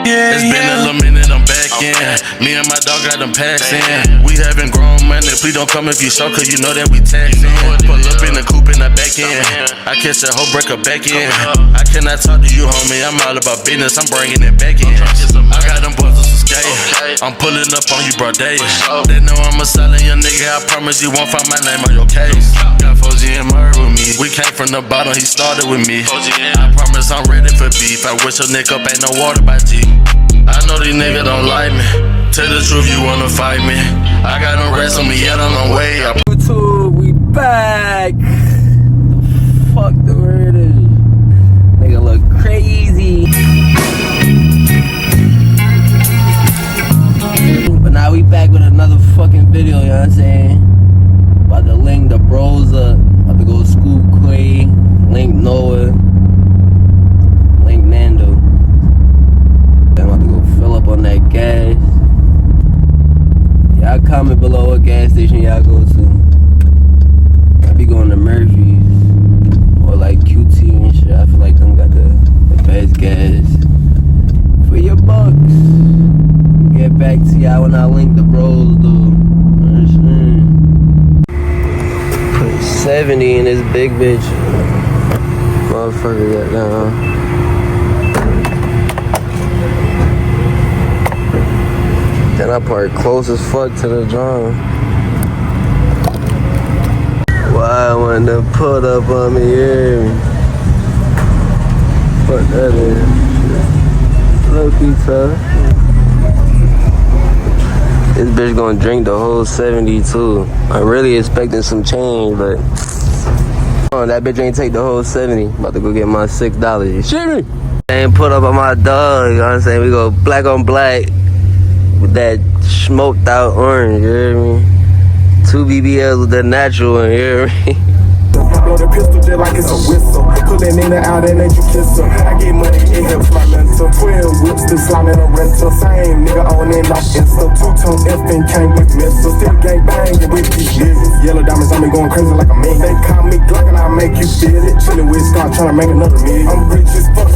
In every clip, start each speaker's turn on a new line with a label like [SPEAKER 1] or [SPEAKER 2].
[SPEAKER 1] It's been a little minute, I'm back in. Me and my dog got them passing. We haven't grown money, please don't come if you show, cause you know that we taxing. Pull up in the coupe in the back end. I catch that hoe, break her back in. I cannot talk to you, homie, I'm all about business, I'm bringing it back in. I got them boys with some skate. I'm pulling up on you, bro, days. They know I'm a selling young nigga, I promise you won't find my name on your case. Got 4G and Murray with me. We came from the bottom, he started with me. I promise I'm ready for beef. I wish a nigga up ain't no water by G. I know these niggas don't like me. Tell the truth, you wanna fight me. I got no rest on me yet, on the way.
[SPEAKER 2] YouTube, we back. Fuck the word is. Nigga look crazy. But now we back with another fucking video, you know what I'm saying? About to link the bros up. About to go scoop Quay, link Noah, link Nando. I'm about to go fill up on that gas. Y'all comment below what gas station y'all go to. I be going to Murphy's or like QT and shit. I feel like them got the best gas for your bucks. Get back to y'all when I link the bros though. Put 70 in this big bitch. Motherfucker got down. Then I park close as fuck to the drum. Why I wanted to put up on me, yeah. Fuck that is. Low-key tough. This bitch gonna drink the whole 72. I'm really expecting some change, but that bitch ain't take the whole 70. About to go get my $6. Shit me! Ain't put up on my dog, you know what I'm saying? We go black on black. With that smoked out orange, you hear me? 2 BBLs with the natural one, you hear me?
[SPEAKER 3] Blow the pistol just like it's a whistle. Put that nigga out and let you kiss her. I get money, it helps my mental. 12 whips to slime in a rental. Same nigga on it off Insta. 2-tone F and came with missiles. Still gang banging with these niggas. Yellow diamonds on me going crazy like a man. They call me Glock and I make you feel it. Chillin' with Scott trying to make another million. I'm rich as fuck.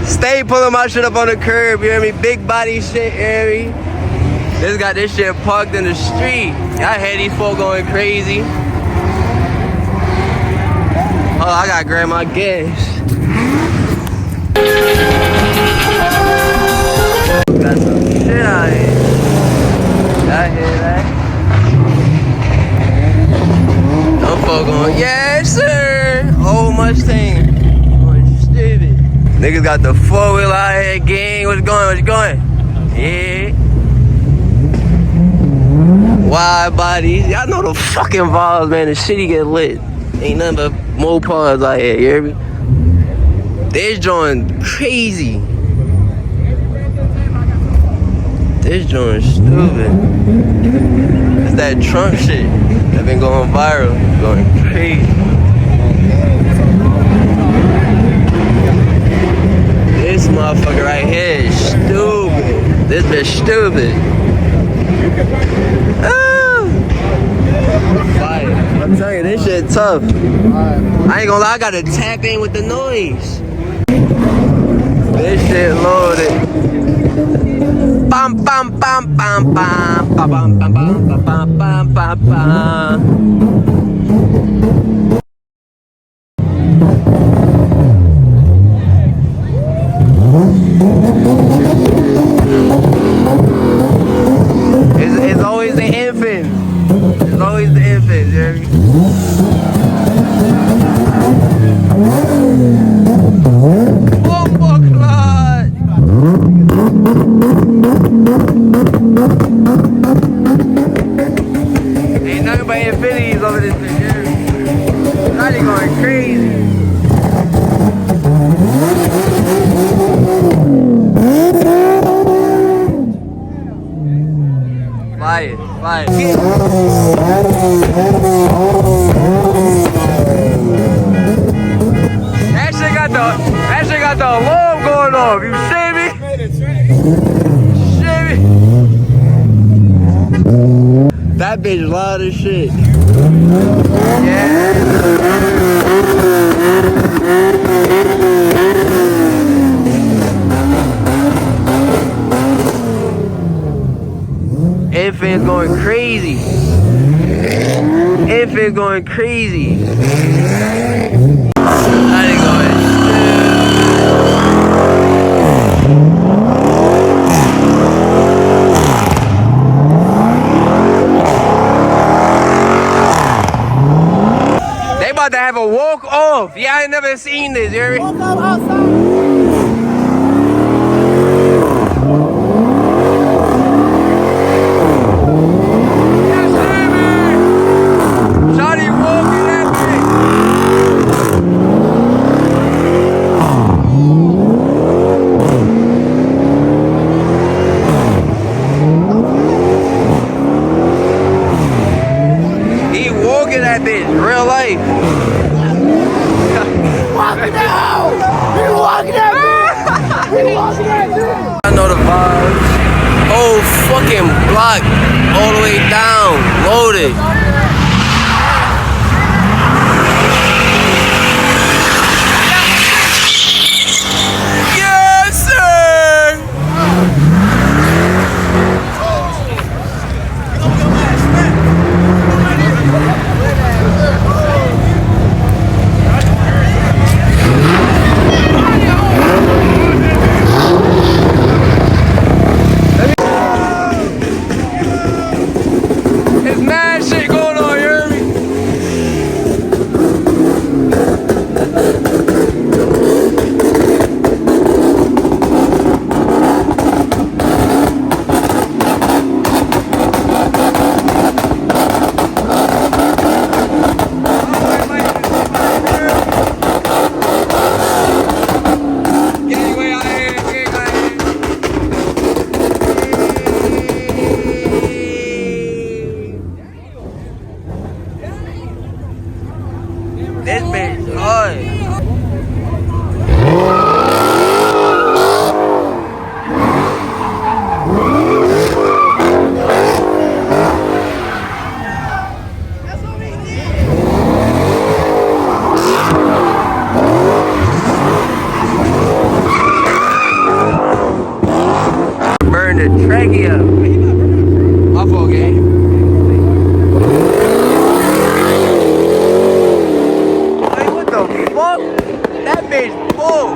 [SPEAKER 2] Stay pulling my shit up on the curb, you hear me? Big body shit, you hear me? This got this shit parked in the street. Y'all had these folk going crazy. Oh, I gotta grab my gas. Got some shit out here. Y'all hear that? Them folk going, yes sir! Old Mustang. Stupid. Niggas got the 4-wheel out here, gang. What's going? Yeah. Wide bodies. Y'all know the fucking vibes, man. The city get lit. Ain't nothing but mopeds out here, you hear me? This joint crazy. This joint stupid. It's that Trump shit that been going viral. Going crazy. This motherfucker right here is stupid. This bitch stupid. Fire. I'm telling you, this shit tough. I ain't gonna lie, I gotta tap in with the noise. This shit loaded. Bam bam bam bam bam bam bam bam bam bam bam bam bam. It's always the infant. It's always the infant, Jerry. Oh, fuck, Like, that shit got the alarm going off. You see me? See me? That bitch loud as shit. Yeah. Infant's going crazy. Infant going crazy. That ain't going. They about to have a walk off. Yeah, I ain't never seen this, you hear me? Walk off outside. That bitch, real life. Walking out! We walking out! We walking out! I know the vibes. Whole fucking block, all the way down, loaded. Yes, sir! This bitch hard. Burn the trachea. My fault, gang. That bitch full.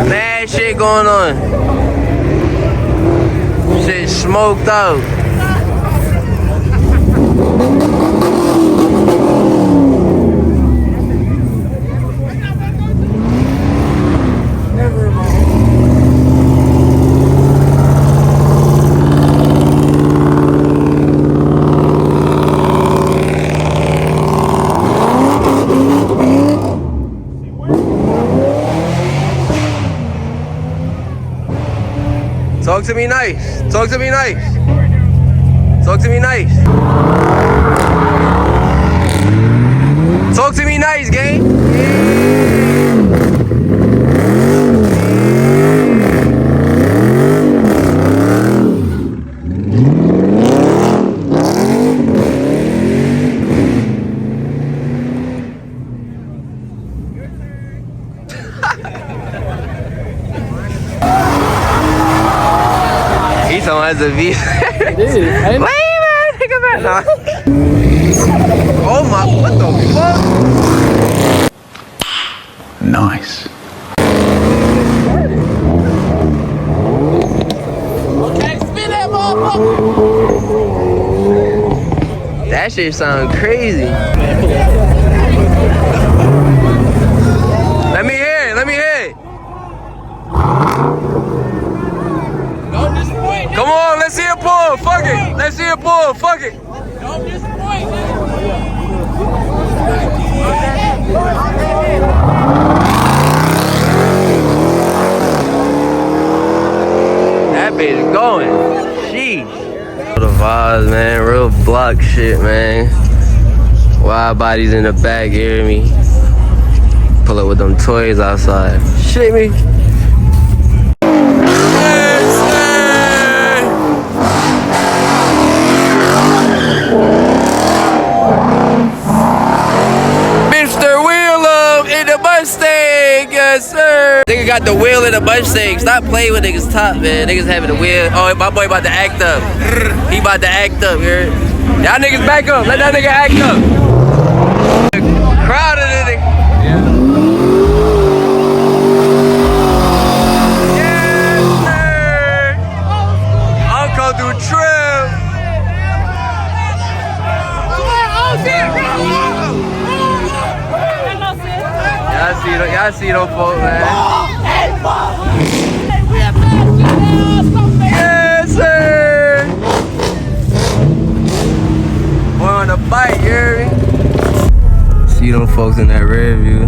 [SPEAKER 2] Mad shit going on. Shit smoked out. Talk to me nice. Talk to me nice. Talk to me nice. Talk to me nice, gang. As a V. Wait, man, think about that. Oh my, what the fuck?
[SPEAKER 4] Nice.
[SPEAKER 2] That shit sound crazy. Let me hear it, let me hear it. Come on, let's see it pull. Fuck it. Let's see it pull. Fuck it. Don't disappoint. That bitch going. Sheesh. vibes, man. Real block shit, man. Wild bodies in the back, you hear me? Pull up with them toys outside. Shit me. Mr. Wheeler in the Mustang, yes sir. Nigga got the wheel in the Mustang. Stop playing with niggas top, man. Niggas having the wheel. Oh, my boy about to act up. He about to act up, you heard? Y'all niggas back up. Let that nigga act up. Crowd of it. Yes, sir. Uncle do trip. Y'all see those folks, man. Yes, sir. Boy on the bike, you hear me? See them folks in that rear view.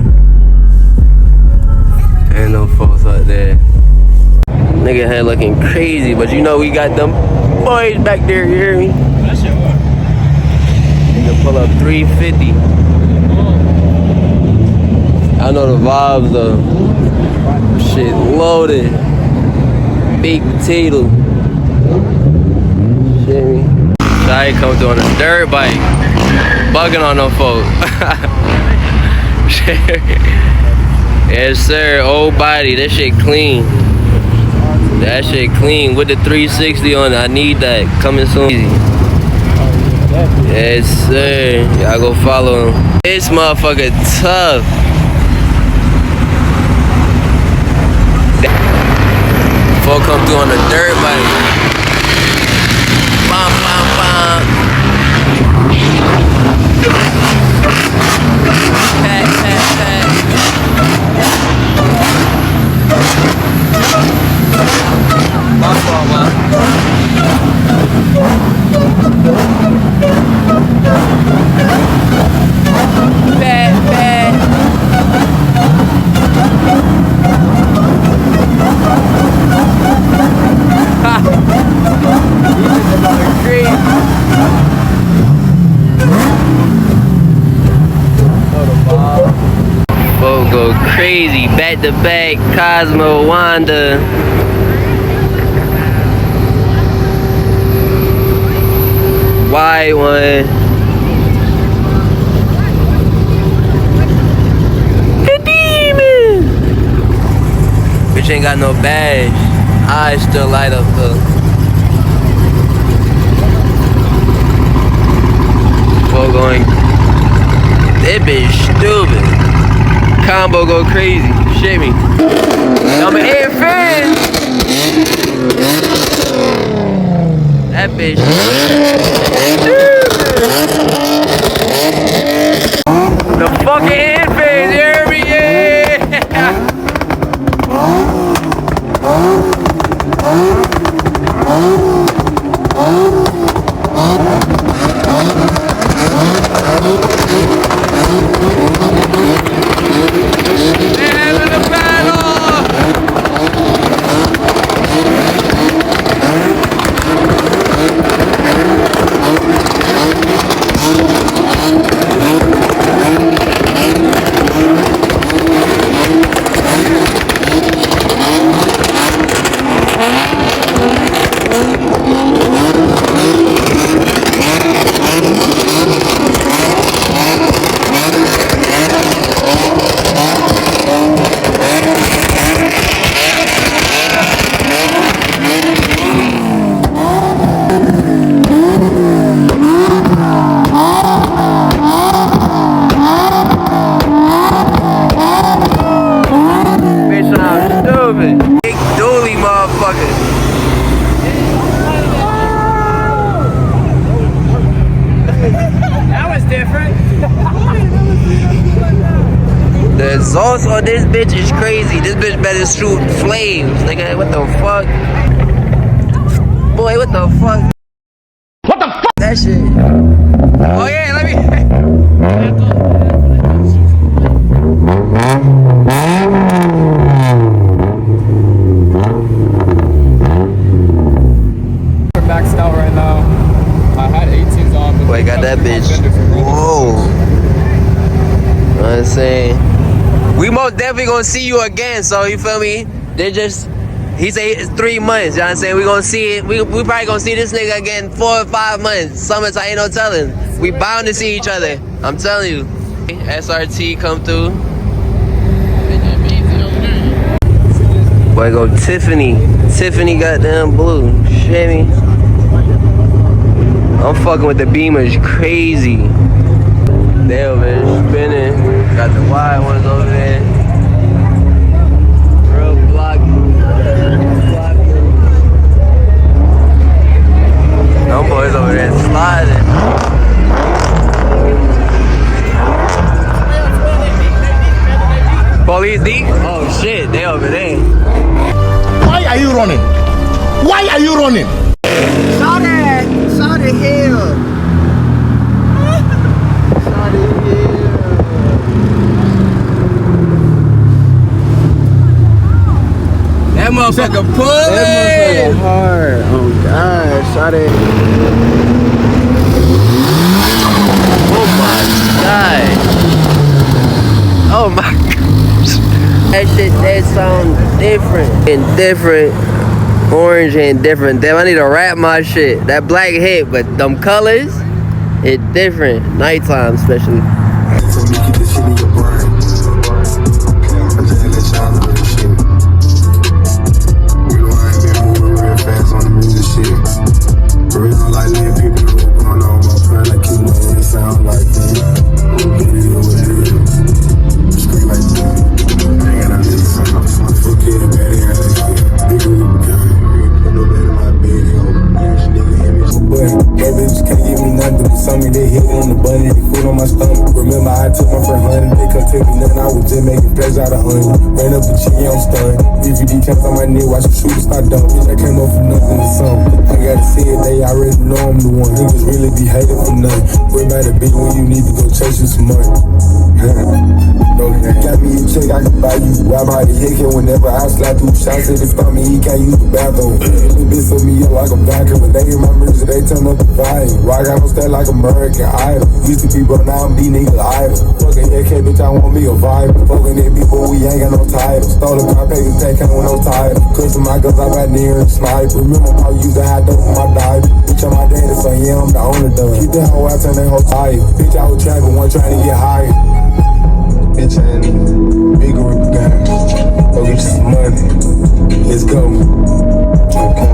[SPEAKER 2] And them folks out there. Nigga head looking crazy, but you know we got them boys back there, you hear me? Nigga pull up 350. I know the vibes though. Shit loaded. Baked potato. Shit me. Shai come through on a dirt bike. Bugging on them folks. Yes sir, old body, that shit clean. That shit clean with the 360 on it. I need that. Coming soon. Yes sir. Y'all go follow him. This motherfucker tough. Folk come through on the dirt bike. Bam, bam, bam. Pat, pat, pat. My fault, man. Pat, pat. Folk go crazy, back to back, Cosmo, Wanda. White one. The demon. Bitch ain't got no badge. Eyes still light up though. Folk going. That bitch stupid. Combo go crazy. Shit me. Number 8 fan. That bitch stupid. The fucking end phase, you hear me? Yeah. Big dooley motherfucker.
[SPEAKER 5] That was different.
[SPEAKER 2] The exhaust on this bitch is crazy. This bitch better shoot flames, nigga. What the fuck? Boy, what the fuck?
[SPEAKER 5] What the fuck?
[SPEAKER 2] That shit. Oh yeah, let me.
[SPEAKER 5] We're maxed out right now.
[SPEAKER 2] gonna see you again. So you feel me? They just, he say it's 3 months. You know what I'm saying? We gonna see it. We probably gonna see this nigga again 4 or 5 months. Summertime, ain't no telling. We bound to see each other. I'm telling you. SRT come through. Boy, go Tiffany. Tiffany goddamn blue. Shit me. I'm fucking with the Beamers crazy. They over there spinning. Got the wide ones over there. Real block. Them boys over there sliding. Police deep? Oh shit, they over there.
[SPEAKER 6] Why are you running? Why are you running?
[SPEAKER 7] Saw the hill. Saw the hill.
[SPEAKER 2] That motherfucker pulling.
[SPEAKER 7] That motherfucker hard. Oh gosh, saw that.
[SPEAKER 2] Oh my god. Oh my gosh. That shit, that sound different. And different. Orange and different. Damn, I need to wrap my shit. That black hit, but them colors, it different. Nighttime especially.
[SPEAKER 3] So me keep this shit in your brain. I just let y'all know this shit. You know I ain't been moving real fast on the music shit. For real, I like letting people know what's going on. My friend, like you know what it sound like, man. It is what it is. Straight like that. I ain't got nothing to say. Fuck it, man. Ain't got that shit. Big group, guy. Put no bed in my bed. But that bitch can't give me nothing but something. They hit on the bunny, they food on my stomach. Remember I took my friend hunting, they couldn't take me nothing. I was just making plays out of honey. Ran up a chicken, I'm stunned. VVD taps on my knee, watch the shooter start dumb. Bitch, I came up from nothing to something. I gotta see it, they already know I'm the one. Niggas really be hating for nothing. Worry about a bitch when you need to go chase you some money. No, got me a check, I can buy you. Why my head can whenever I slide through shots at the stop me, he can't use the bathroom. This bitch fill me up like a vacuum, but they in my music, they turn up the volume. Why I got no stay like American Idol? Used to be bro, now I'm these niggas idol. Fucking AK, bitch, I want me a vibe. Fucking that people, we ain't got no title. Stole a car, paper tag, came with no title. Custom my guns, I got near and snipe. Remember how you used to hide dope for my dive. Bitch, I'm my daddy, so yeah, I'm the owner done. Keep that hoe out, turn that hoe tired. Bitch, I was trapping, one trying to get higher. Bitch, I ain't big group guy. Go get you some money. Let's go. Okay.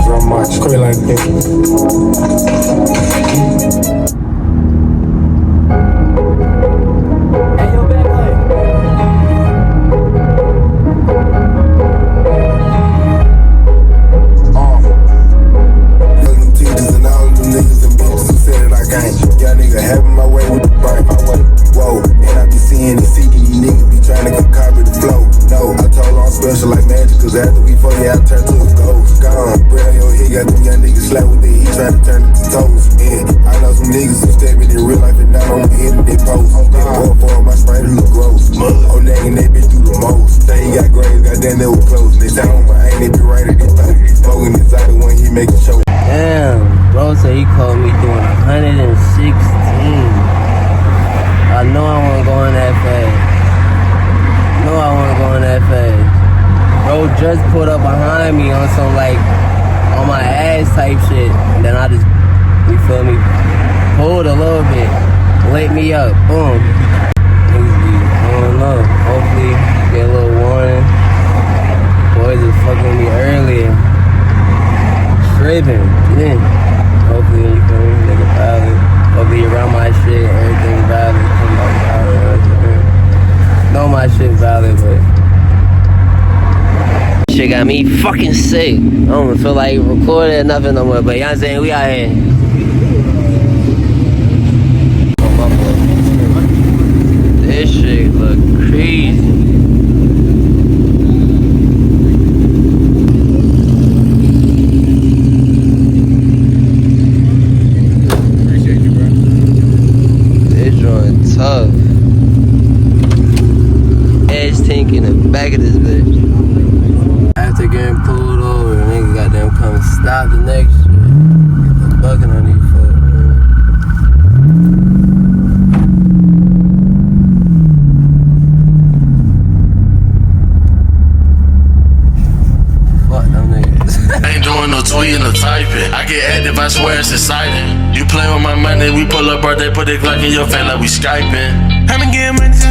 [SPEAKER 3] Drum march. Straight like that. Like magic, cause after we fuck, yeah, I turn to a ghost. Gone, bro, yo, he got them young niggas slap with their heat, trying to turn it to toes. Yeah, I know some niggas who stepping in real life and down on the end of their post. Pour for my sprite, look gross. Oh, nagging that bitch do the most. Say he got grades, goddamn, they were close. They sound, but I ain't even right at their face. Smoking inside the one he making show.
[SPEAKER 2] Damn, bro said he called me doing 116. I know I wanna go in that fast. Know I wanna go in that fast. Bro just put up behind me on some like on my ass type shit. And then I just, you feel me, pulled a little bit, lit me up, boom. Niggas be, I don't know, hopefully get a little warning. Boys is fucking with me earlier. Tripping, yeah. Hopefully, you feel me, nigga valid. Hopefully around my shit, everything valid, come out valid. Know my shit valid, but shit got me fucking sick. I don't feel like recording or nothing no more, but y'all saying we out here. This shit look crazy.
[SPEAKER 6] Appreciate you, bro.
[SPEAKER 2] This joint tough. Edge tank in the back of this bitch. After getting pulled over, nigga goddamn come stop the next shit. I'm bucking on these folks, man.
[SPEAKER 1] I get active, I swear it's exciting. You play with my money, we pull up birthday, put a Glock in your face like we Skyping. I've been getting money since